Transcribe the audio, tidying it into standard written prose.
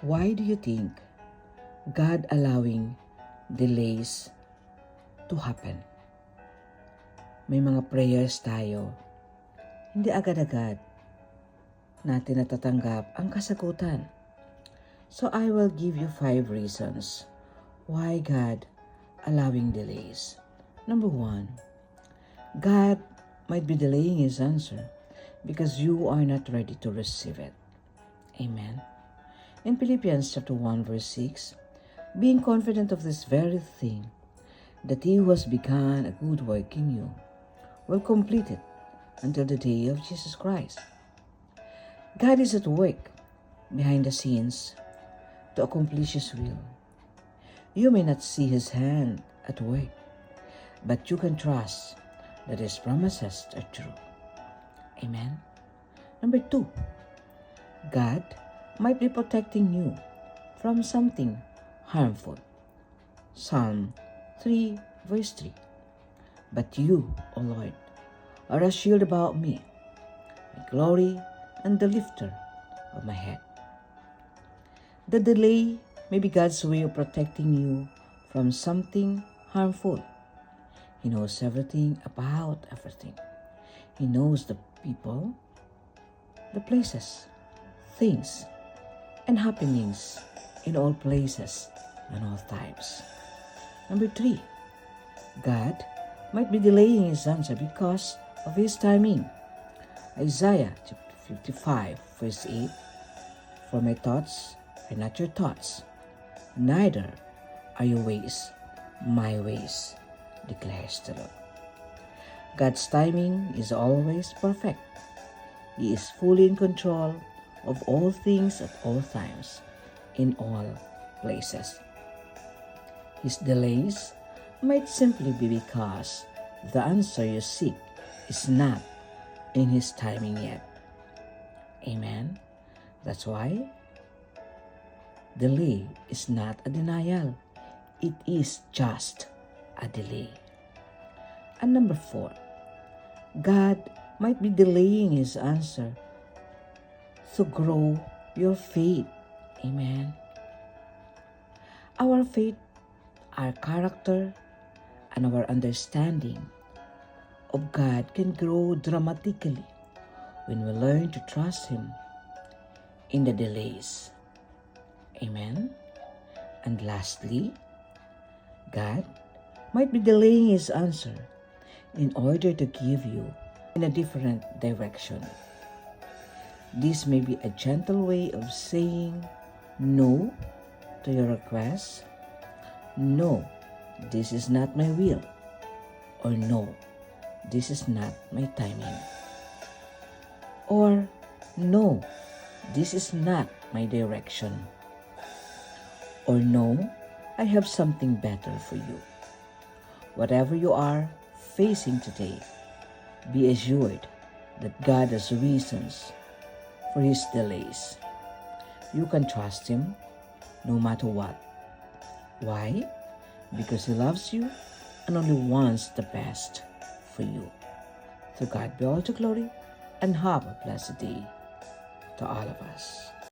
Why do you think God allowing delays to happen? May mga prayers tayo, hindi agad-agad natin natatanggap ang kasagutan. So I will give you 5 reasons why God allowing delays. Number 1, God might be delaying His answer because you are not ready to receive it. Amen. In Philippians chapter 1 verse 6, being confident of this very thing, that He who has begun a good work in you will complete it until the day of Jesus Christ. God is at work behind the scenes to accomplish His will. You may not see His hand at work, but you can trust that His promises are true. Amen. Number 2, God might be protecting you from something harmful. Psalm 3 verse 3. But you, O Lord, are a shield about me, my glory and the lifter of my head. The delay may be God's way of protecting you from something harmful. He knows everything about everything. He knows the people, the places, things, and happenings in all places and all times. Number 3, God might be delaying His answer because of His timing. Isaiah chapter 55 verse 8, for my thoughts are not your thoughts, neither are your ways my ways, declares the Lord. God's timing is always perfect. He is fully in control of all things at all times, in all places. His delays might simply be because the answer you seek is not in His timing yet. Amen? That's why delay is not a denial. It is just a delay. And number 4, God might be delaying His answer to grow your faith. Amen. Our faith, our character, and our understanding of God can grow dramatically when we learn to trust Him in the delays. Amen. And lastly, God might be delaying His answer in order to give you in a different direction. This may be a gentle way of saying no to your request. No, this is not my will. Or no, this is not my timing. Or no, this is not my direction. Or no, I have something better for you. Whatever you are facing today, be assured that God has reasons for His delays. You can trust Him no matter what. Why? Because He loves you and only wants the best for you. To God be all the glory, and have a blessed day to all of us.